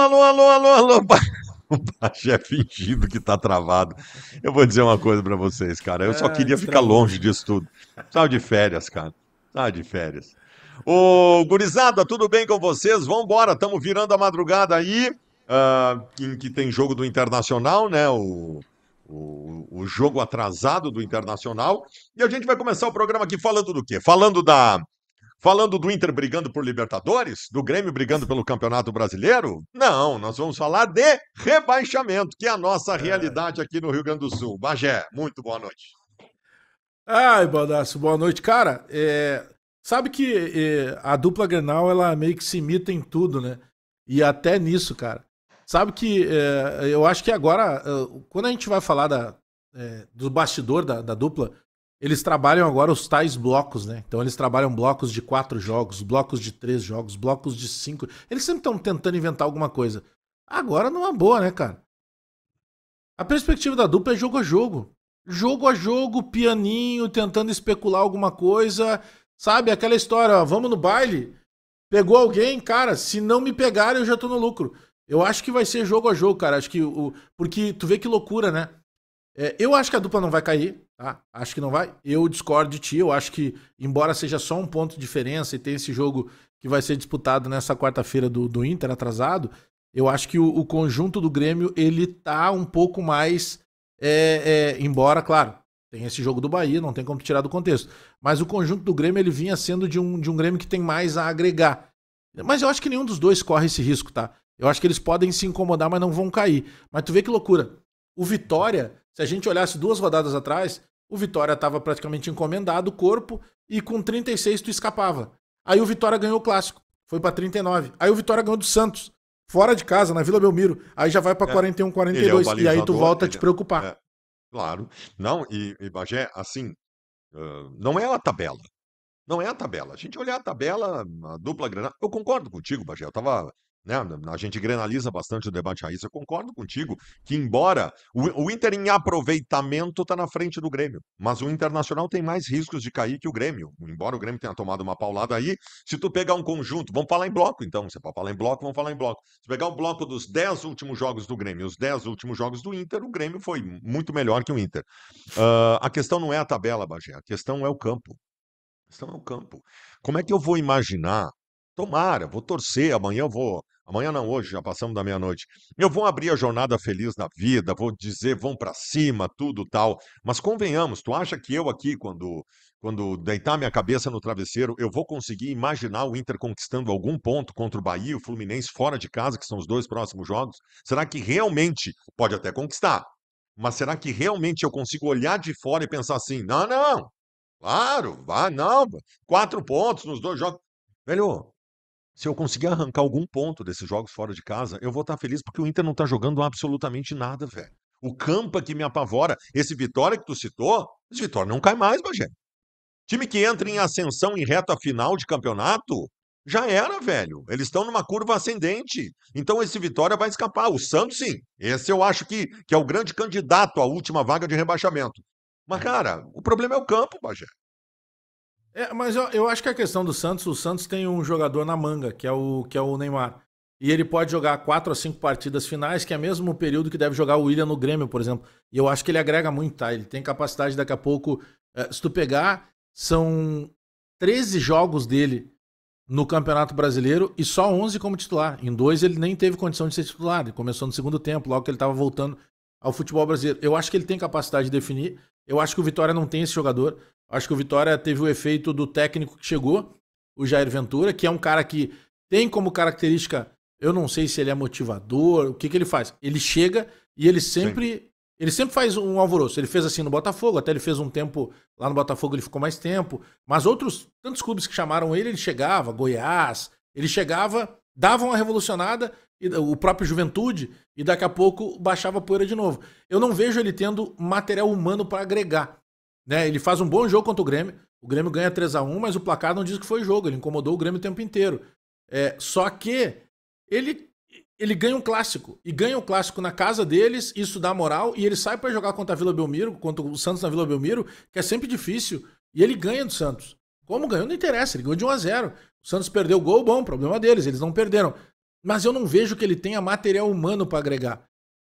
alô, alô, alô, alô. O Pajé fingindo que tá travado. Eu vou dizer uma coisa pra vocês, cara. Eu só Ah, queria ficar destravou. longe disso tudo. Tava de férias, cara. Tava de férias. Ô, gurizada, tudo bem com vocês? Vambora, estamos virando a madrugada aí, em que tem jogo do Internacional, né? O jogo atrasado do Internacional. E a gente vai começar o programa aqui falando do quê? Falando do Inter brigando por Libertadores? Do Grêmio brigando pelo Campeonato Brasileiro? Não, nós vamos falar de rebaixamento, que é a nossa realidade aqui no Rio Grande do Sul. Bagé, muito boa noite. Ai, Baldasso, boa noite. Cara, sabe que a dupla Grenal, ela meio que se imita em tudo, né? E até nisso, cara. Sabe que eu acho que agora, quando a gente vai falar do bastidor da dupla, eles trabalham agora os tais blocos, né? Então eles trabalham blocos de 4 jogos, blocos de 3 jogos, blocos de 5. Eles sempre estão tentando inventar alguma coisa. Agora numa boa, né, cara? A perspectiva da dupla é jogo a jogo. Jogo a jogo, pianinho, tentando especular alguma coisa. Sabe, aquela história, ó, vamos no baile, pegou alguém, cara, se não me pegarem eu já tô no lucro. Eu acho que vai ser jogo a jogo, cara. Acho que porque tu vê que loucura, né? Eu acho que a dupla não vai cair, tá? Acho que não vai. Eu discordo de ti, eu acho que, embora seja só um ponto de diferença e tem esse jogo que vai ser disputado nessa quarta-feira do Inter atrasado, eu acho que o conjunto do Grêmio, ele tá um pouco mais. Embora, claro, tem esse jogo do Bahia, não tem como tirar do contexto. Mas o conjunto do Grêmio, ele vinha sendo de um Grêmio que tem mais a agregar. Mas eu acho que nenhum dos dois corre esse risco, tá? Eu acho que eles podem se incomodar, mas não vão cair. Mas tu vê que loucura. O Vitória, se a gente olhasse 2 rodadas atrás, o Vitória estava praticamente encomendado, o corpo, e com 36 tu escapava. Aí o Vitória ganhou o clássico, foi pra 39. Aí o Vitória ganhou do Santos, fora de casa, na Vila Belmiro. Aí já vai pra É, 41, ele é o 42. E aí tu balizador, volta a te preocupar. claro. Não, e Bagé, assim, não é a tabela. Não é a tabela. A gente olhar a tabela, a dupla Grenal. Eu concordo contigo, Bagé. Eu tava, né, a gente grenaliza bastante o debate raiz. Eu concordo contigo que, embora o Inter em aproveitamento está na frente do Grêmio, mas o Internacional tem mais riscos de cair que o Grêmio. Embora o Grêmio tenha tomado uma paulada aí, se tu pegar um conjunto, vamos falar em bloco, então. Se é para falar em bloco, vamos falar em bloco. Se pegar o bloco dos 10 últimos jogos do Grêmio e os 10 últimos jogos do Inter, o Grêmio foi muito melhor que o Inter. A questão não é a tabela, Bagé. A questão é o campo. Estão no campo. Como é que eu vou imaginar? Tomara, vou torcer, amanhã eu vou. Amanhã não, hoje, já passamos da meia-noite. Eu vou abrir a jornada feliz na vida, vou dizer, vão pra cima, tudo tal. Mas convenhamos, tu acha que eu aqui, quando deitar minha cabeça no travesseiro, eu vou conseguir imaginar o Inter conquistando algum ponto contra o Bahia e o Fluminense fora de casa, que são os 2 próximos jogos? Será que realmente pode até conquistar? Mas será que realmente eu consigo olhar de fora e pensar assim: não, não, claro, vai, não. 4 pontos nos 2 jogos. Velho, se eu conseguir arrancar algum ponto desses jogos fora de casa, eu vou estar feliz porque o Inter não tá jogando absolutamente nada, velho. O campo é que me apavora. Esse Vitória que tu citou, esse Vitória não cai mais, Bagé. Time que entra em ascensão em reta final de campeonato, já era, velho. Eles estão numa curva ascendente. Então esse Vitória vai escapar. O Santos, sim. Esse eu acho que é o grande candidato à última vaga de rebaixamento. Mas, cara, o problema é o campo, Bagé. Mas eu acho que a questão do Santos, o Santos tem um jogador na manga, que é o Neymar. E ele pode jogar 4 a 5 partidas finais, que é mesmo o período que deve jogar o William no Grêmio, por exemplo. E eu acho que ele agrega muito, tá? Ele tem capacidade daqui a pouco. Se tu pegar, são 13 jogos dele no Campeonato Brasileiro e só 11 como titular. Em dois ele nem teve condição de ser titular. Ele começou no segundo tempo, logo que ele estava voltando ao futebol brasileiro. Eu acho que ele tem capacidade de definir. Eu acho que o Vitória não tem esse jogador. Eu acho que o Vitória teve o efeito do técnico que chegou, o Jair Ventura, que é um cara que tem como característica, eu não sei se ele é motivador, o que, que ele faz. Ele chega e Sim. ele sempre faz um alvoroço. Ele fez assim no Botafogo, até ele fez um tempo lá no Botafogo, ele ficou mais tempo. Mas outros, tantos clubes que chamaram ele chegava, Goiás, ele chegava, dava uma revolucionada, e o próprio Juventude, e daqui a pouco baixava a poeira de novo. Eu não vejo ele tendo material humano para agregar. Né? Ele faz um bom jogo contra o Grêmio ganha 3 a 1, mas o placar não diz que foi jogo, ele incomodou o Grêmio o tempo inteiro. Só que ele ele ganha um clássico. E ganha o clássico na casa deles, isso dá moral, e ele sai pra jogar contra a Vila Belmiro, contra o Santos na Vila Belmiro, que é sempre difícil, e ele ganha do Santos. Como ganhou, não interessa, ele ganhou de 1 a 0. O Santos perdeu o gol, bom, problema deles, eles não perderam. mas eu não vejo que ele tenha material humano para agregar.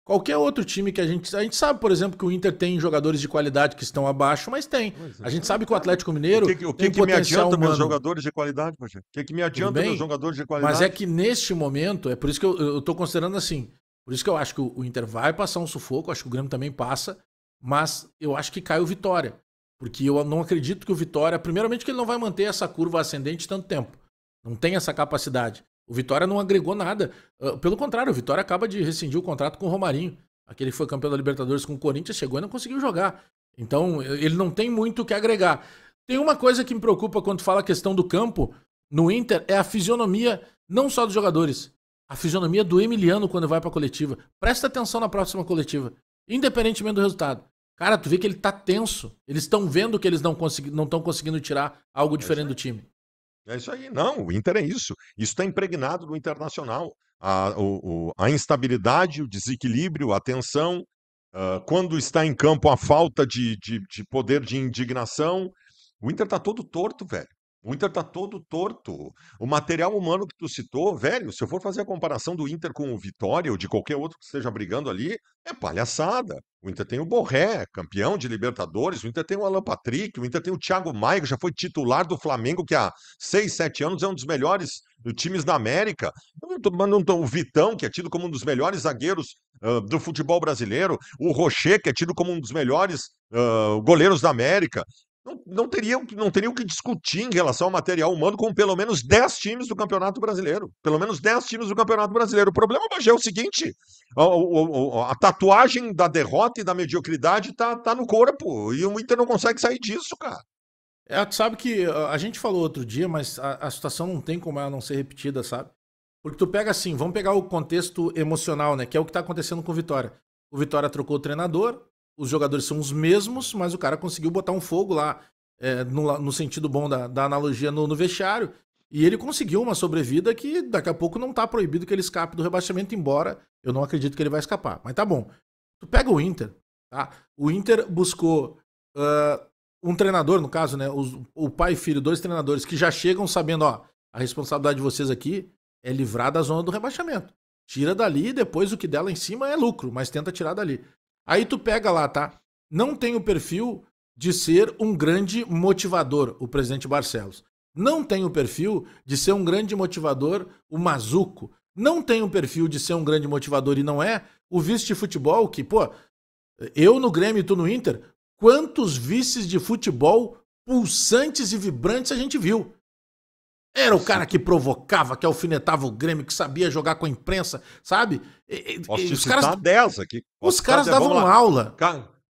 Qualquer outro time que a gente sabe, por exemplo, que o Inter tem jogadores de qualidade que estão abaixo, mas tem. A gente sabe que o Atlético Mineiro tem que me potencial adianta meus humano. jogadores de qualidade, Bagé? O que me Tudo adianta meus bem, jogadores de mas é qualidade? que neste momento, é por isso que eu tô considerando assim. Por isso que eu acho que o Inter vai passar um sufoco, acho que o Grêmio também passa, mas eu acho que cai o Vitória. Porque eu não acredito que o Vitória, primeiramente que ele não vai manter essa curva ascendente tanto tempo. Não tem essa capacidade. O Vitória não agregou nada. Pelo contrário, o Vitória acaba de rescindir o contrato com o Romarinho. Aquele que foi campeão da Libertadores com o Corinthians, chegou e não conseguiu jogar. Então, ele não tem muito o que agregar. Tem uma coisa que me preocupa quando fala a questão do campo no Inter, é a fisionomia, não só dos jogadores, a fisionomia do Emiliano quando vai pra coletiva. Presta atenção na próxima coletiva, independentemente do resultado. Cara, tu vê que ele tá tenso. Eles estão vendo que eles não estão conseguindo tirar algo diferente do time. É isso aí. Não, o Inter é isso. Isso está impregnado no Internacional. A instabilidade, o desequilíbrio, a tensão, quando está em campo a falta de poder de indignação. O Inter tá todo torto, velho. O Inter tá todo torto. O material humano que tu citou, velho, se eu for fazer a comparação do Inter com o Vitória ou de qualquer outro que esteja brigando ali, é palhaçada. O Inter tem o Borré, campeão de Libertadores, o Inter tem o Alan Patrick, o Inter tem o Thiago Maia, que já foi titular do Flamengo, que há 6, 7 anos é um dos melhores times da América. O Vitão, que é tido como um dos melhores zagueiros do futebol brasileiro, o Rocher, que é tido como um dos melhores goleiros da América. Não teria o que discutir em relação ao material humano com pelo menos 10 times do Campeonato Brasileiro. Pelo menos 10 times do Campeonato Brasileiro. O problema, Bagé, é o seguinte: a tatuagem da derrota e da mediocridade tá no corpo. E o Inter não consegue sair disso, cara. Tu sabe que a gente falou outro dia, mas a situação não tem como ela não ser repetida, sabe? Porque tu pega assim, vamos pegar o contexto emocional, né? Que é o que tá acontecendo com o Vitória. O Vitória trocou o treinador, os jogadores são os mesmos, mas o cara conseguiu botar um fogo lá, no sentido bom da analogia no vestiário, e ele conseguiu uma sobrevida que daqui a pouco não tá proibido que ele escape do rebaixamento, embora eu não acredito que ele vai escapar. Mas tá bom. Tu pega o Inter, tá? O Inter buscou um treinador, no caso, né? O pai e filho, 2 treinadores que já chegam sabendo, ó, a responsabilidade de vocês aqui é livrar da zona do rebaixamento. Tira dali e depois o que der lá em cima é lucro, mas tenta tirar dali. Aí tu pega lá, tá? Não tem o perfil de ser um grande motivador, o presidente Barcelos. Não tem o perfil de ser um grande motivador, o Mazuco. Não tem o perfil de ser um grande motivador e não é o vice de futebol que, pô, eu no Grêmio e tu no Inter, quantos vices de futebol pulsantes e vibrantes a gente viu? Era o cara que provocava, que alfinetava o Grêmio, que sabia jogar com a imprensa, sabe? Posso te citar 10 aqui. Os caras davam aula.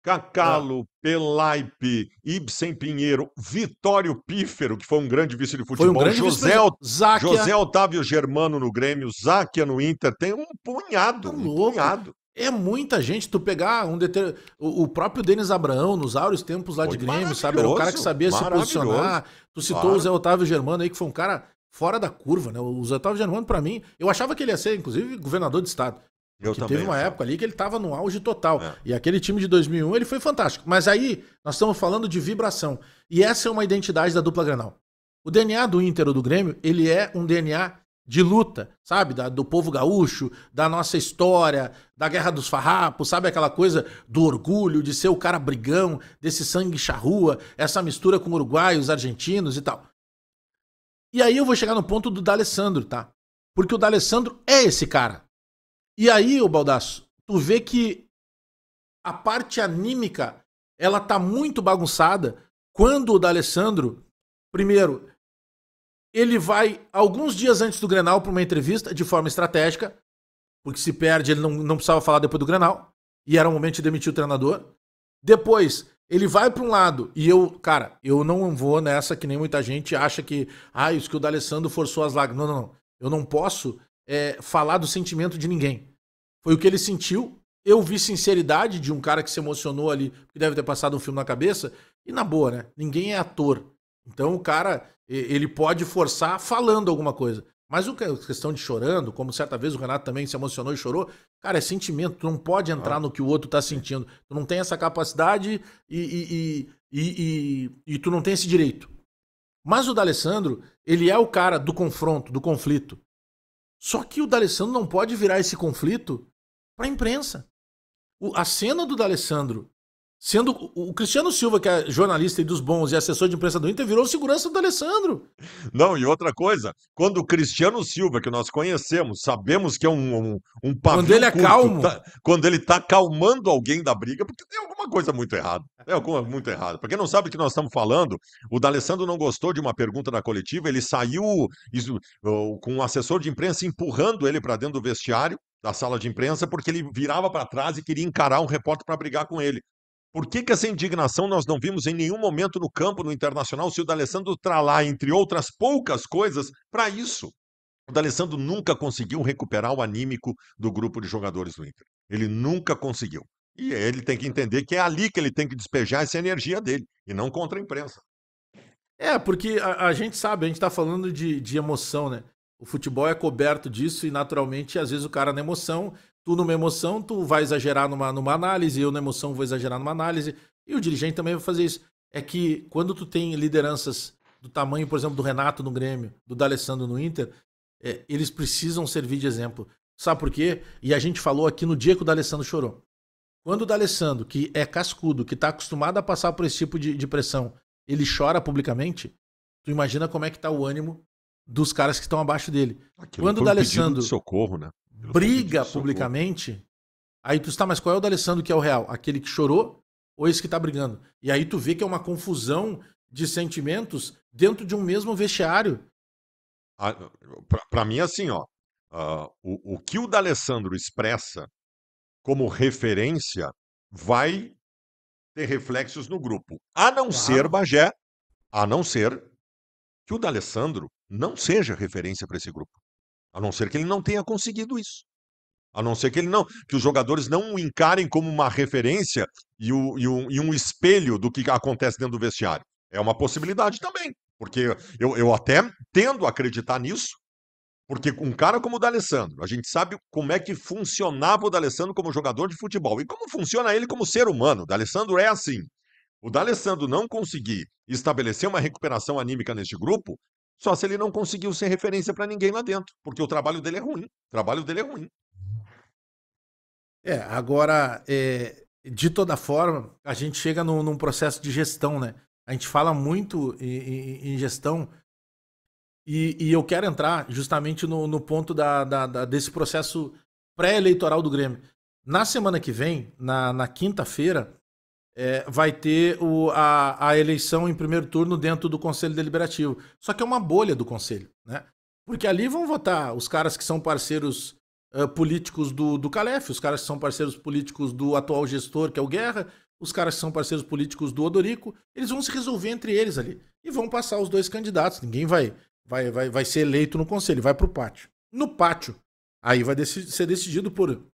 Cacalo, Pelaipe, Ibsen Pinheiro, Vitório Pífero, que foi um grande vice de futebol, José Otávio Germano no Grêmio, Záquia no Inter, tem um punhado, tá louco. punhado. É muita gente, tu pegar o próprio Denis Abraão, nos áureos tempos lá de Grêmio, sabe? Era um cara que sabia se posicionar. Tu citou o Zé Otávio Germano aí, que foi um cara fora da curva, né? O Zé Otávio Germano, pra mim, eu achava que ele ia ser, inclusive, governador de estado. Porque teve uma época ali que ele tava no auge total. E aquele time de 2001, ele foi fantástico. Mas aí, nós estamos falando de vibração. E essa é uma identidade da dupla Grenal. O DNA do Inter ou do Grêmio, ele é um DNA de luta, sabe? Do povo gaúcho, da nossa história, da Guerra dos Farrapos, sabe? Aquela coisa do orgulho, de ser o cara brigão, desse sangue charrua, essa mistura com uruguaios, argentinos e tal. E aí eu vou chegar no ponto do D'Alessandro, tá? Porque o D'Alessandro é esse cara. E aí, ô Baldasso, tu vê que a parte anímica, ela tá muito bagunçada quando o D'Alessandro, primeiro, ele vai alguns dias antes do Grenal para uma entrevista de forma estratégica, porque se perde ele não precisava falar depois do Grenal, e era o momento de demitir o treinador. Depois, ele vai para um lado, e eu não vou nessa que nem muita gente acha que, isso que o D'Alessandro forçou as lágrimas. Não. Eu não posso falar do sentimento de ninguém. Foi o que ele sentiu. Eu vi sinceridade de um cara que se emocionou ali, que deve ter passado um filme na cabeça, e na boa, né? Ninguém é ator. Então o cara, ele pode forçar falando alguma coisa. Mas a questão de chorando, como certa vez o Renato também se emocionou e chorou, cara, é sentimento, tu não pode entrar no que o outro tá sentindo. Tu não tem essa capacidade e tu não tem esse direito. Mas o D'Alessandro, ele é o cara do confronto, do conflito. Só que o D'Alessandro não pode virar esse conflito para a imprensa. A cena do D'Alessandro, sendo o Cristiano Silva, que é jornalista e dos bons e assessor de imprensa do Inter, virou segurança do D'Alessandro. Não, e outra coisa, quando o Cristiano Silva, que nós conhecemos, sabemos que é um pavio Quando ele é curto, calmo. quando ele tá calmando alguém da briga, porque tem alguma coisa muito errada. É alguma muito errada. Pra quem não sabe o que nós estamos falando, o D'Alessandro não gostou de uma pergunta na coletiva, ele saiu com um assessor de imprensa empurrando ele para dentro do vestiário da sala de imprensa, porque ele virava para trás e queria encarar um repórter para brigar com ele. Por que essa indignação nós não vimos em nenhum momento no campo, no Internacional, se o D'Alessandro tá lá, entre outras poucas coisas, para isso? O D'Alessandro nunca conseguiu recuperar o anímico do grupo de jogadores do Inter. Ele nunca conseguiu. E ele tem que entender que é ali que ele tem que despejar essa energia dele, e não contra a imprensa. Porque a gente sabe, a gente tá falando de emoção, né? O futebol é coberto disso e naturalmente, às vezes o cara na emoção, tu numa emoção, tu vai exagerar numa análise, eu na emoção vou exagerar numa análise, e o dirigente também vai fazer isso. É que quando tu tem lideranças do tamanho, por exemplo, do Renato no Grêmio, do D'Alessandro no Inter, eles precisam servir de exemplo. Sabe por quê? E a gente falou aqui no dia que o D'Alessandro chorou. Quando o D'Alessandro, que é cascudo, que tá acostumado a passar por esse tipo de pressão, ele chora publicamente, tu imagina como é que tá o ânimo dos caras que estão abaixo dele. Aquilo Quando o foi um pedido D'Alessandro de socorro, né? Aquilo foi um pedido briga de socorro. publicamente, aí tu está, mas qual é o D'Alessandro que é o real? Aquele que chorou ou esse que tá brigando? E aí tu vê que é uma confusão de sentimentos dentro de um mesmo vestiário. Para mim, assim, ó, o que o D'Alessandro expressa como referência vai ter reflexos no grupo. A não ser, Claro. Bagé, a não ser que o D'Alessandro não seja referência para esse grupo. A não ser que ele não tenha conseguido isso. A não ser que ele não, que os jogadores não o encarem como uma referência e um espelho do que acontece dentro do vestiário. É uma possibilidade também. Porque eu até tendo a acreditar nisso, porque um cara como o D'Alessandro, a gente sabe como é que funcionava o D'Alessandro como jogador de futebol e como funciona ele como ser humano. O D'Alessandro é assim. O D'Alessandro não conseguir estabelecer uma recuperação anímica neste grupo, só se ele não conseguiu ser referência para ninguém lá dentro, porque o trabalho dele é ruim. O trabalho dele é ruim. Agora, de toda forma, a gente chega num processo de gestão, né? A gente fala muito em gestão e eu quero entrar justamente no ponto desse processo pré-eleitoral do Grêmio. Na semana que vem, na quinta-feira, vai ter a eleição em primeiro turno dentro do Conselho Deliberativo. Só que é uma bolha do Conselho, né? Porque ali vão votar os caras que são parceiros políticos do Calef, os caras que são parceiros políticos do atual gestor, que é o Guerra, os caras que são parceiros políticos do Odorico, eles vão se resolver entre eles ali. E vão passar os dois candidatos. Ninguém vai ser eleito no Conselho, vai pro pátio. No pátio, aí vai ser decidido por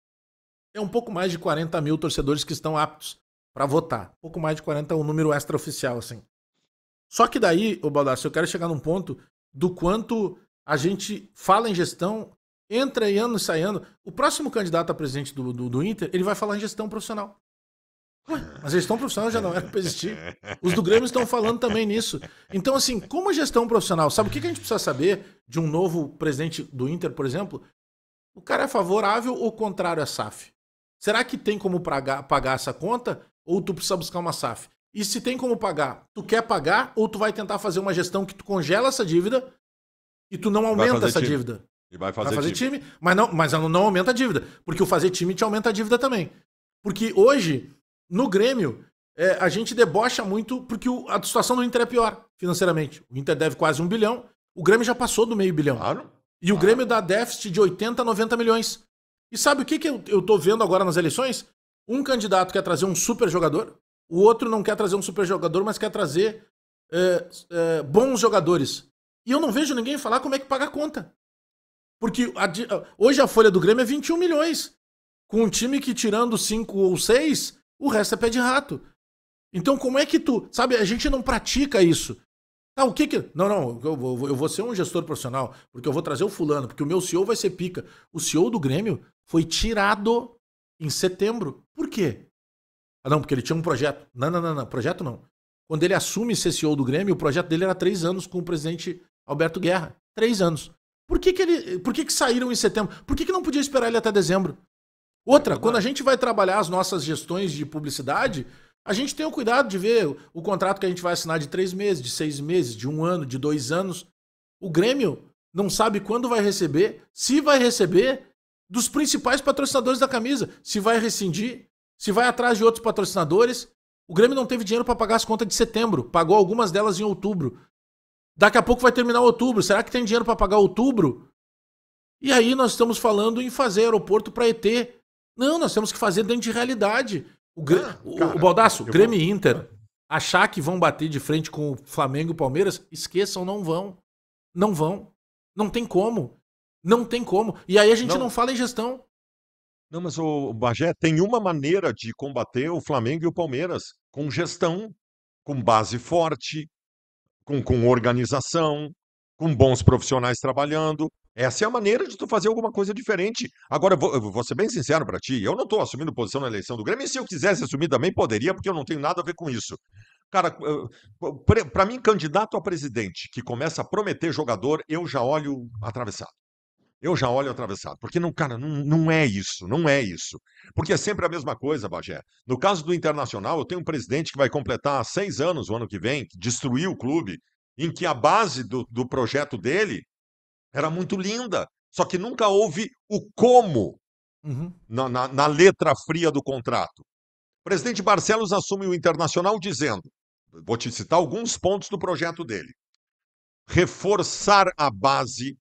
um pouco mais de 40 mil torcedores que estão aptos para votar. Um pouco mais de 40 é um número extraoficial, assim. Só que daí, ô Baldassi, eu quero chegar num ponto do quanto a gente fala em gestão, entra em ano e sai ano. O próximo candidato a presidente do Inter, ele vai falar em gestão profissional. Ué, mas a gestão profissional já não era para existir. Os do Grêmio estão falando também nisso. Então, assim, como gestão profissional, sabe o que a gente precisa saber de um novo presidente do Inter, por exemplo? O cara é favorável ou contrário à SAF? Será que tem como pagar essa conta ou tu precisa buscar uma SAF? E se tem como pagar, tu quer pagar ou tu vai tentar fazer uma gestão que tu congela essa dívida e tu não aumenta essa dívida? E vai fazer time, mas não aumenta a dívida, porque o fazer time te aumenta a dívida também. Porque hoje, no Grêmio, a gente debocha muito porque a situação do Inter é pior financeiramente. O Inter deve quase 1 bilhão, o Grêmio já passou do meio bilhão. Claro. E o Grêmio dá déficit de 80 a 90 milhões. E sabe o que eu tô vendo agora nas eleições? Um candidato quer trazer um super jogador, o outro não quer trazer um super jogador, mas quer trazer bons jogadores. E eu não vejo ninguém falar como é que paga a conta. Porque hoje a folha do Grêmio é 21 milhões. Com um time que, tirando 5 ou 6, o resto é pé de rato. Então como é que tu... Sabe, a gente não pratica isso. O que que... Não, eu vou ser um gestor profissional, porque eu vou trazer o fulano, porque o meu CEO vai ser pica. O CEO do Grêmio foi tirado em setembro. Por quê? Não, porque ele tinha um projeto. Não, projeto não. Quando ele assume ser CEO do Grêmio, o projeto dele era 3 anos com o presidente Alberto Guerra. 3 anos. Por que saíram em setembro? Por que não podia esperar ele até dezembro? Outra, quando a gente vai trabalhar as nossas gestões de publicidade, a gente tem o cuidado de ver o contrato que a gente vai assinar de 3 meses, de 6 meses, de 1 ano, de 2 anos. O Grêmio não sabe quando vai receber, se vai receber, dos principais patrocinadores da camisa, se vai rescindir, se vai atrás de outros patrocinadores. O Grêmio não teve dinheiro para pagar as contas de setembro, pagou algumas delas em outubro. Daqui a pouco vai terminar outubro, será que tem dinheiro para pagar outubro? E aí nós estamos falando em fazer aeroporto para ET. Não, nós temos que fazer dentro de realidade. O Baldasso, Grêmio e Inter, achar que vão bater de frente com o Flamengo e o Palmeiras, esqueçam, não vão. Não vão. Não tem como. Não tem como. E aí a gente não fala em gestão. Não, mas o Bagé tem uma maneira de combater o Flamengo e o Palmeiras, com gestão, com base forte, com organização, com bons profissionais trabalhando. Essa é a maneira de tu fazer alguma coisa diferente. Agora, eu vou ser bem sincero para ti, eu não estou assumindo posição na eleição do Grêmio, e se eu quisesse assumir também poderia, porque eu não tenho nada a ver com isso. Cara, para mim, candidato a presidente que começa a prometer jogador, eu já olho atravessado. Eu já olho atravessado, porque não, cara, não é isso, não é isso. Porque é sempre a mesma coisa, Bagé. No caso do Internacional, eu tenho um presidente que vai completar 6 anos o ano que vem, que destruiu o clube, em que a base do projeto dele era muito linda, só que nunca houve o como na letra fria do contrato. O presidente Barcelos assume o Internacional dizendo, vou te citar alguns pontos do projeto dele, reforçar a base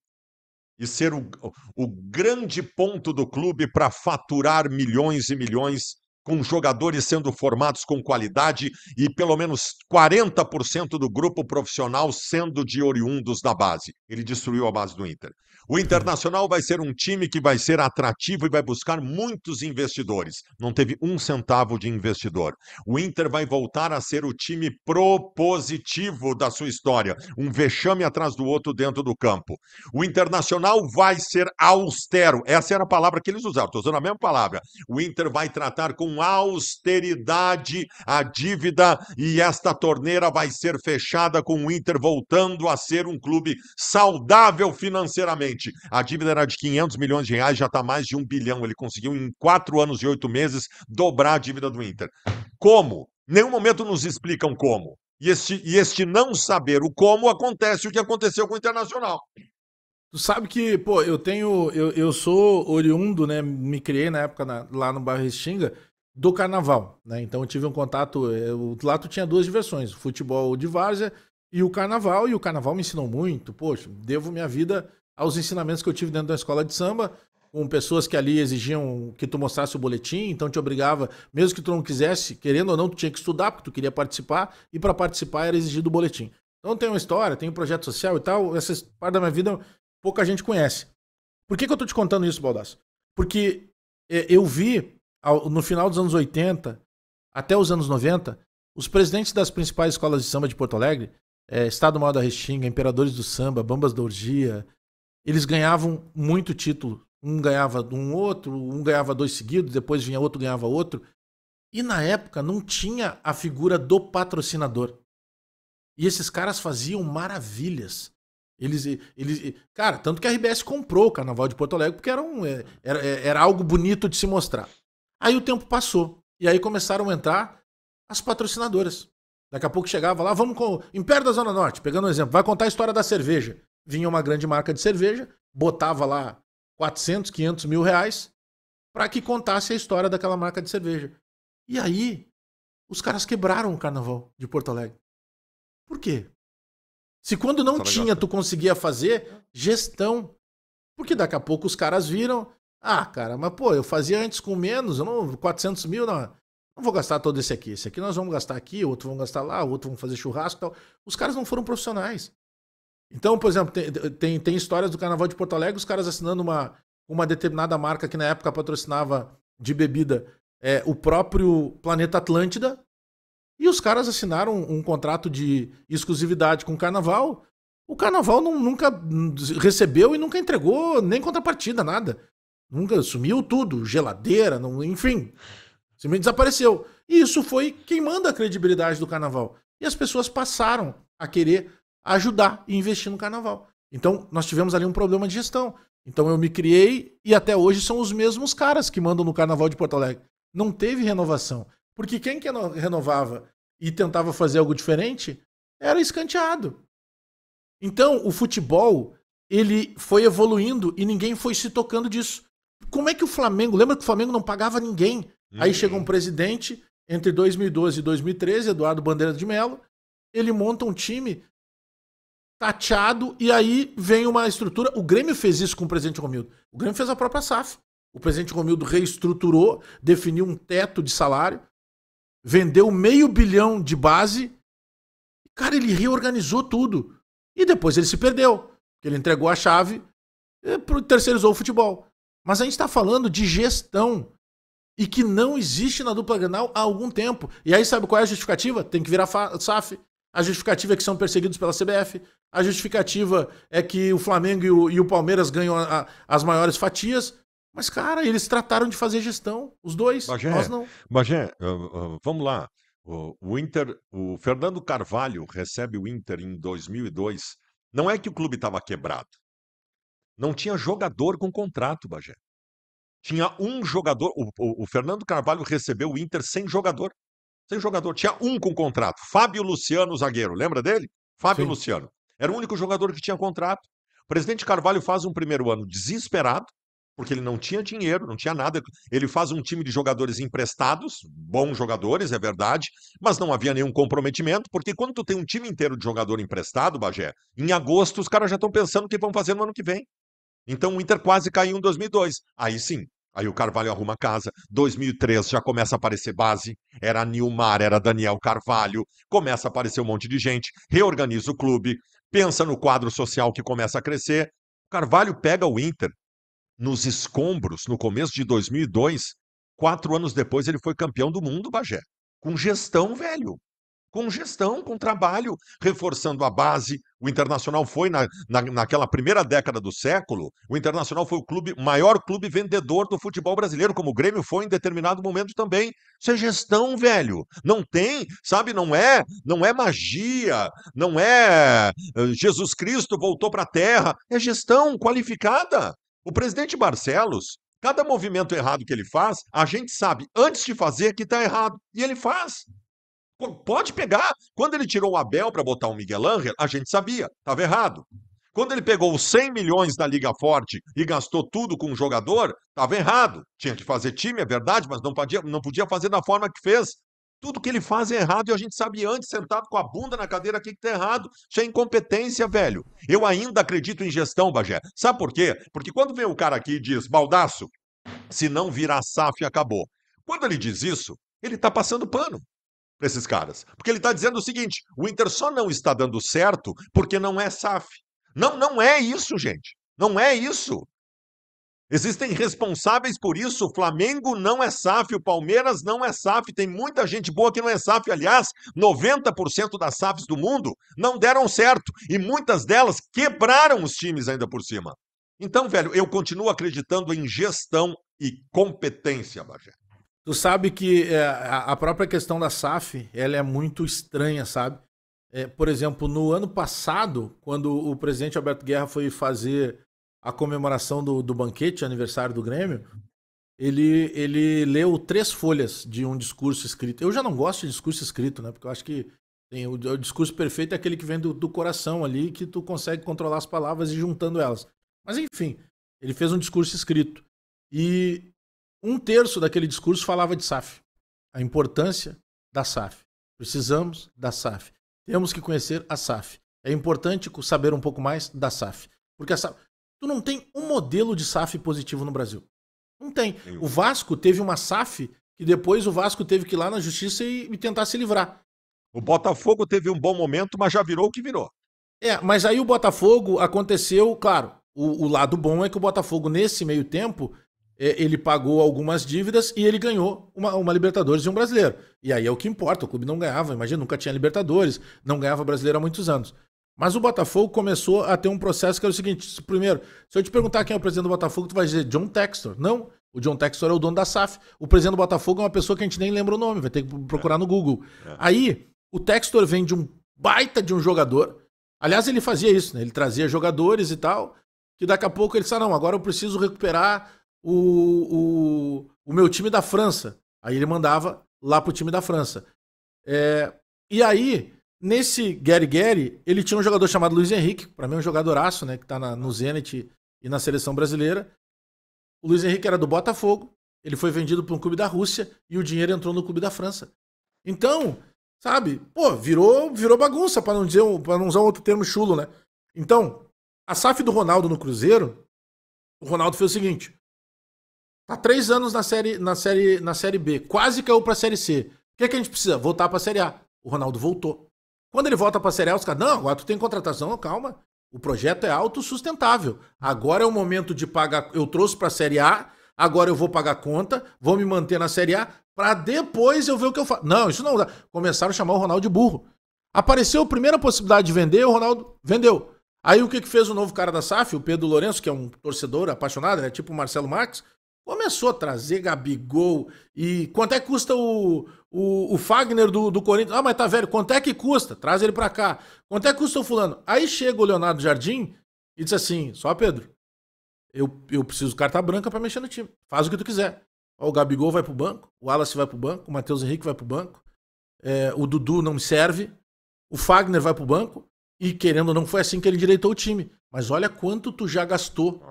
e ser o grande ponto do clube para faturar milhões e milhões, com jogadores sendo formados com qualidade e pelo menos 40% do grupo profissional sendo de oriundos da base. Ele destruiu a base do Inter. O Internacional vai ser um time que vai ser atrativo e vai buscar muitos investidores. Não teve um centavo de investidor. O Inter vai voltar a ser o time propositivo da sua história. Um vexame atrás do outro dentro do campo. O Internacional vai ser austero. Essa era a palavra que eles usaram. Estou usando a mesma palavra. O Inter vai tratar com austeridade a dívida e esta torneira vai ser fechada com o Inter voltando a ser um clube saudável financeiramente. A dívida era de 500 milhões de reais, já está mais de 1 bilhão. Ele conseguiu, em 4 anos e 8 meses, dobrar a dívida do Inter. Como? Em nenhum momento nos explicam como. E este não saber o como acontece o que aconteceu com o Internacional. Tu sabe que, pô, eu sou oriundo, né? Me criei na época lá no bairro Restinga do carnaval, né? Então eu tive um contato. Lá tu tinha 2 diversões: o futebol de várzea e o carnaval. E o carnaval me ensinou muito. Poxa, devo minha vida aos ensinamentos que eu tive dentro da escola de samba, com pessoas que ali exigiam que tu mostrasse o boletim, então te obrigava, mesmo que tu não quisesse, querendo ou não, tu tinha que estudar, porque tu queria participar, e para participar era exigido o boletim. Então tem uma história, tem um projeto social e tal, essa parte da minha vida pouca gente conhece. Por que eu tô te contando isso, Baldasso? Porque eu vi, no final dos anos 80, até os anos 90, os presidentes das principais escolas de samba de Porto Alegre, Estado Maior da Restinga, Imperadores do Samba, Bambas da Orgia, eles ganhavam muito título. Um ganhava um ganhava 2 seguidos, depois vinha outro, ganhava outro. E na época não tinha a figura do patrocinador. E esses caras faziam maravilhas. Cara, tanto que a RBS comprou o Carnaval de Porto Alegre porque era algo bonito de se mostrar. Aí o tempo passou. E aí começaram a entrar as patrocinadoras. Daqui a pouco chegava lá, vamos com Império da Zona Norte, pegando um exemplo, vai contar a história da cerveja. Vinha uma grande marca de cerveja, botava lá 400, 500 mil reais para que contasse a história daquela marca de cerveja. E aí, os caras quebraram o Carnaval de Porto Alegre. Por quê? Se quando não tinha, tu conseguia fazer gestão. Porque daqui a pouco os caras viram, cara, mas pô, eu fazia antes com menos, 400 mil, não vou gastar todo esse aqui. Esse aqui nós vamos gastar aqui, outro vamos gastar lá, outro vamos fazer churrasco e tal. Os caras não foram profissionais. Então, por exemplo, tem histórias do Carnaval de Porto Alegre, os caras assinando uma determinada marca que na época patrocinava de bebida o próprio Planeta Atlântida, e os caras assinaram um contrato de exclusividade com o Carnaval. O Carnaval nunca recebeu e nunca entregou nem contrapartida, nada. Nunca sumiu tudo, geladeira, enfim. Simplesmente desapareceu. E isso foi queimando a credibilidade do Carnaval. E as pessoas passaram a querer ajudar e investir no Carnaval. Então, nós tivemos ali um problema de gestão. Então, eu me criei e até hoje são os mesmos caras que mandam no Carnaval de Porto Alegre. Não teve renovação. Porque quem que renovava e tentava fazer algo diferente era escanteado. Então, o futebol, ele foi evoluindo e ninguém foi se tocando disso. Como é que o Flamengo... Lembra que o Flamengo não pagava ninguém? Aí chega um presidente, entre 2012 e 2013, Eduardo Bandeira de Mello, ele monta um time tateado e aí vem uma estrutura. O Grêmio fez isso com o presidente Romildo. O Grêmio fez a própria SAF. O presidente Romildo reestruturou, definiu um teto de salário, vendeu 500 milhões de base. Cara, ele reorganizou tudo. E depois ele se perdeu. Ele entregou a chave e terceirizou o futebol. Mas a gente está falando de gestão. E que não existe na dupla Grenal há algum tempo. E aí sabe qual é a justificativa? Tem que virar SAF. A justificativa é que são perseguidos pela CBF. A justificativa é que o Flamengo e o Palmeiras ganham as maiores fatias. Mas, cara, eles trataram de fazer gestão. Os dois, Bagé, nós não. Bagé, vamos lá. O Fernando Carvalho recebe o Inter em 2002. Não é que o clube estava quebrado. Não tinha jogador com contrato, Bagé. Tinha um jogador. O Fernando Carvalho recebeu o Inter sem jogador. Sem jogador. Tinha um com contrato. Fábio Luciano, zagueiro. Lembra dele? Fábio Sim. Luciano. Era o único jogador que tinha contrato. O presidente Carvalho faz um primeiro ano desesperado, porque ele não tinha dinheiro, não tinha nada. Ele faz um time de jogadores emprestados, bons jogadores, é verdade, mas não havia nenhum comprometimento, porque quando tu tem um time inteiro de jogador emprestado, Bagé, em agosto os caras já estão pensando o que vão fazer no ano que vem. Então o Inter quase caiu em 2002. Aí sim, aí o Carvalho arruma casa. 2003 já começa a aparecer base. Era Nilmar, era Daniel Carvalho. Começa a aparecer um monte de gente. Reorganiza o clube. Pensa no quadro social que começa a crescer. O Carvalho pega o Inter nos escombros no começo de 2002. 4 anos depois ele foi campeão do mundo, Bagé. Com gestão, velho. Com gestão, com trabalho, reforçando a base. O Internacional foi, naquela primeira década do século, o Internacional foi o maior clube vendedor do futebol brasileiro, como o Grêmio foi em determinado momento também. Isso é gestão, velho. Não tem, sabe, não é magia, não é Jesus Cristo voltou para a terra. É gestão qualificada. O presidente Barcelos, cada movimento errado que ele faz, a gente sabe antes de fazer que está errado. E ele faz. Pode pegar. Quando ele tirou o Abel para botar o Miguel Ángel, a gente sabia, estava errado. Quando ele pegou os 100 milhões da Liga Forte e gastou tudo com o jogador, estava errado. Tinha que fazer time, é verdade, mas não podia fazer da forma que fez. Tudo que ele faz é errado e a gente sabe antes, sentado com a bunda na cadeira aqui, que está errado. Isso é incompetência, velho. Eu ainda acredito em gestão, Bagé. Sabe por quê? Porque quando vem o cara aqui e diz, Baldaço, se não virar SAF, acabou. Quando ele diz isso, ele está passando pano para esses caras. Porque ele está dizendo o seguinte: o Inter só não está dando certo porque não é SAF. Não, não é isso, gente. Não é isso. Existem responsáveis por isso. O Flamengo não é SAF, o Palmeiras não é SAF. Tem muita gente boa que não é SAF. Aliás, 90% das SAFs do mundo não deram certo. E muitas delas quebraram os times ainda por cima. Então, velho, eu continuo acreditando em gestão e competência, Bagé. Tu sabe que a própria questão da SAF, ela é muito estranha, sabe? Por exemplo, no ano passado, quando o presidente Alberto Guerra foi fazer a comemoração do banquete, aniversário do Grêmio, ele leu 3 folhas de um discurso escrito. Eu já não gosto de discurso escrito, né? Porque eu acho que o discurso perfeito é aquele que vem do coração ali, que tu consegue controlar as palavras e juntando elas. Mas enfim, ele fez um discurso escrito. E 1/3 daquele discurso falava de SAF. A importância da SAF. Precisamos da SAF. Temos que conhecer a SAF. É importante saber um pouco mais da SAF. Porque a SAF... Tu não tem um modelo de SAF positivo no Brasil. Não tem. O Vasco teve uma SAF que depois o Vasco teve que ir lá na justiça e tentar se livrar. O Botafogo teve um bom momento, mas já virou o que virou. Mas aí o Botafogo aconteceu, claro, o lado bom é que o Botafogo, nesse meio tempo, ele pagou algumas dívidas e ele ganhou uma Libertadores e um Brasileiro. E aí é o que importa, o clube não ganhava, imagina, nunca tinha Libertadores, não ganhava Brasileiro há muitos anos. Mas o Botafogo começou a ter um processo que era o seguinte: primeiro, se eu te perguntar quem é o presidente do Botafogo, tu vai dizer John Textor. Não, o John Textor é o dono da SAF. O presidente do Botafogo é uma pessoa que a gente nem lembra o nome, vai ter que procurar no Google. Aí, o Textor vem de um baita de um jogador, Aliás, ele fazia isso, né? Ele trazia jogadores e tal, que daqui a pouco ele disse, não, agora eu preciso recuperar o meu time da França. Aí ele mandava lá pro time da França. E aí, nesse Guerri, ele tinha um jogador chamado Luiz Henrique, pra mim é um jogadoraço, né? Que tá no Zenit e na seleção brasileira. O Luiz Henrique era do Botafogo, ele foi vendido para um clube da Rússia e o dinheiro entrou no clube da França. Então, sabe, pô, virou bagunça, para não usar um outro termo chulo, né? Então, a SAF do Ronaldo no Cruzeiro, o Ronaldo fez o seguinte: tá 3 anos na série B, quase caiu pra Série C. O que a gente precisa? Voltar pra Série A. O Ronaldo voltou. Quando ele volta pra Série A, os caras, não, agora tu tem contratação, calma. O projeto é autossustentável. Agora é o momento de pagar. Eu trouxe pra Série A, agora eu vou pagar conta, vou me manter na Série A, pra depois eu ver o que eu faço. Não, isso não dá. Começaram a chamar o Ronaldo de burro. Apareceu a primeira possibilidade de vender, o Ronaldo vendeu. Aí o que fez o novo cara da SAF, o Pedro Lourenço, que é um torcedor apaixonado, é tipo o Marcelo Marques, começou a trazer Gabigol. E quanto é que custa o Fagner do Corinthians? Ah, mas tá velho, quanto é que custa? Traz ele pra cá. Quanto é que custa o fulano? Aí chega o Leonardo Jardim e diz assim, só Pedro, eu preciso de carta branca pra mexer no time. Faz o que tu quiser. Ó, o Gabigol vai pro banco, o Wallace vai pro banco, o Matheus Henrique vai pro banco, o Dudu não me serve, o Fagner vai pro banco, e querendo ou não, foi assim que ele direitou o time. Mas olha quanto tu já gastou.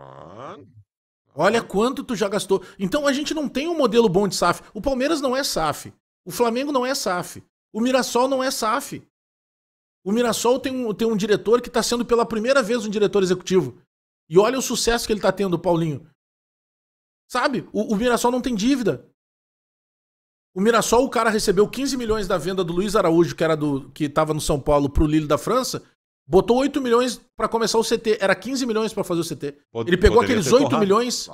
Olha quanto tu já gastou. Então a gente não tem um modelo bom de SAF. O Palmeiras não é SAF. O Flamengo não é SAF. O Mirassol não é SAF. O Mirassol tem um diretor que está sendo pela primeira vez um diretor executivo. E olha o sucesso que ele está tendo, Paulinho. Sabe? O Mirassol não tem dívida. O Mirassol, o cara recebeu 15 milhões da venda do Luiz Araújo, que estava no São Paulo, pro Lille da França. Botou 8 milhões pra começar o CT. Era 15 milhões pra fazer o CT. Ele pegou aqueles 8 milhões,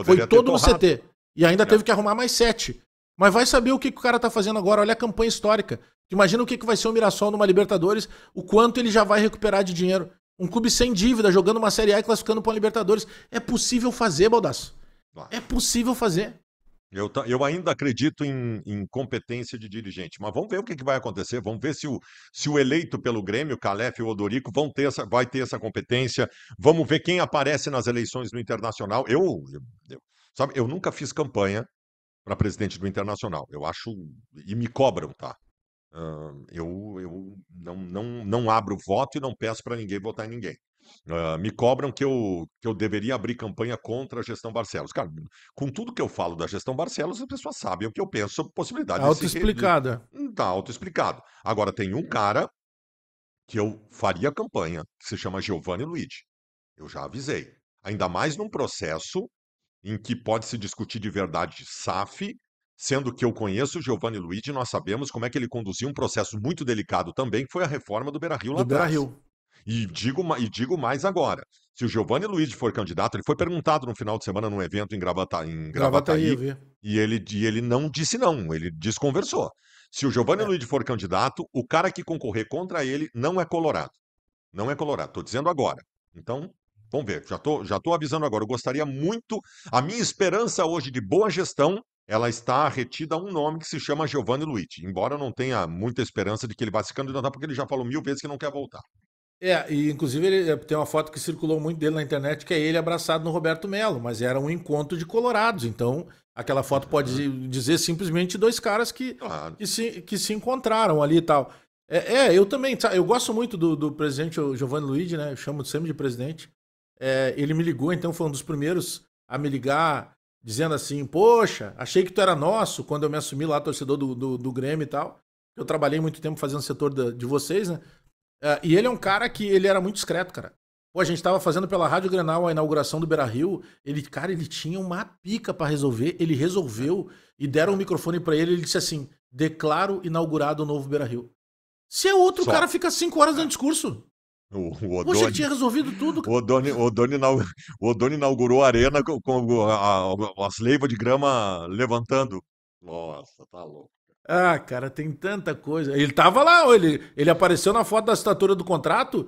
foi todo no CT. E ainda teve que arrumar mais 7. Mas vai saber o que o cara tá fazendo agora. Olha a campanha histórica. Imagina o que vai ser o Mirassol numa Libertadores, o quanto ele já vai recuperar de dinheiro. Um clube sem dívida, jogando uma Série A e classificando pra uma Libertadores. É possível fazer, Baldasso. É possível fazer. Eu ainda acredito em competência de dirigente, mas vamos ver o que vai acontecer. Vamos ver se o eleito pelo Grêmio, o Calef e o Odorico, vai ter essa competência. Vamos ver quem aparece nas eleições do Internacional. Sabe, eu nunca fiz campanha para presidente do Internacional. Eu acho. E me cobram, tá? Eu não abro voto e não peço para ninguém votar em ninguém. Me cobram que eu deveria abrir campanha contra a gestão Barcelos. Cara, com tudo que eu falo da gestão Barcelos, as pessoas sabem o que eu penso sobre a possibilidade Autoexplicada. Tá autoexplicado. Agora, tem um cara que eu faria campanha, que se chama Giovanni Luigi. Eu já avisei. Ainda mais num processo em que pode se discutir de verdade SAF, sendo que eu conheço o Giovanni Luigi, nós sabemos como é que ele conduziu um processo muito delicado também, que foi a reforma do Beira-Rio lá atrás. E digo mais agora. Se o Giovanni Luigi for candidato, ele foi perguntado no final de semana num evento em Gravataí e ele não disse não, ele desconversou. Se o Giovanni Luigi for candidato, o cara que concorrer contra ele não é colorado. Não é colorado, tô dizendo agora. Então, vamos ver, já tô avisando agora. Eu gostaria muito, a minha esperança hoje de boa gestão, ela está retida a um nome que se chama Giovanni Luigi, embora eu não tenha muita esperança de que ele vá se candidatar, porque ele já falou 1000 vezes que não quer voltar. E inclusive ele tem uma foto que circulou muito dele na internet, que é ele abraçado no Roberto Melo, mas era um encontro de colorados, então aquela foto pode dizer simplesmente 2 caras que se encontraram ali e tal. Eu também, eu gosto muito do presidente Giovanni Luigi, né, eu chamo sempre de presidente. Ele me ligou, então foi um dos primeiros a me ligar, dizendo assim, poxa, achei que tu era nosso, quando eu me assumi lá, torcedor do Grêmio e tal. Eu trabalhei muito tempo fazendo o setor de vocês, né. E ele é um cara que ele era muito discreto, cara. Pô, a gente tava fazendo pela Rádio Grenal a inauguração do Beira-Rio. Ele tinha uma pica pra resolver. Ele resolveu e deram o microfone pra ele. Ele disse assim: declaro inaugurado o novo Beira-Rio. Se é outro, o cara fica 5 horas no discurso. Poxa, ele tinha resolvido tudo. O Odoni inaugurou a arena com as leivas de grama levantando. Nossa, tá louco. Ah, cara, tem tanta coisa. Ele tava lá, ele apareceu na foto da assinatura do contrato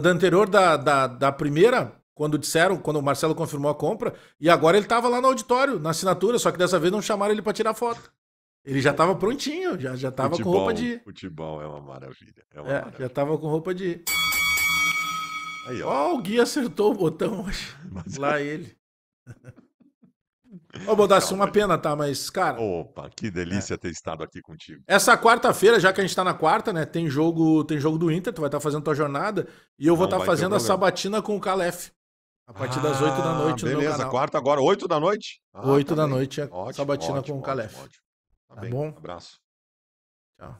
da anterior da primeira, quando o Marcelo confirmou a compra, e agora ele tava lá no auditório, na assinatura, só que dessa vez não chamaram ele pra tirar foto. Ele já tava prontinho, já tava com roupa de ir. Futebol é uma maravilha. Já tava com roupa de ir. Aí, ó. Ó, o Gui acertou o botão hoje. Mas- Lá ele. Ô, Bodassi, Não, uma mas- pena, tá? Mas, cara, Opa, que delícia ter estado aqui contigo. essa quarta-feira, já que a gente tá na quarta, né? Tem jogo do Inter, tu vai estar fazendo tua jornada. E eu vou Não estar vai ter o fazendo a programa. sabatina com o Calef. A partir das 8 da noite no meu Beleza, canal. quarta agora, 8 da noite? 8 tá da bem. noite é Ótimo, sabatina ótimo, com o ótimo, Calef. ótimo. Tá Tá bem, bom? abraço. Tchau.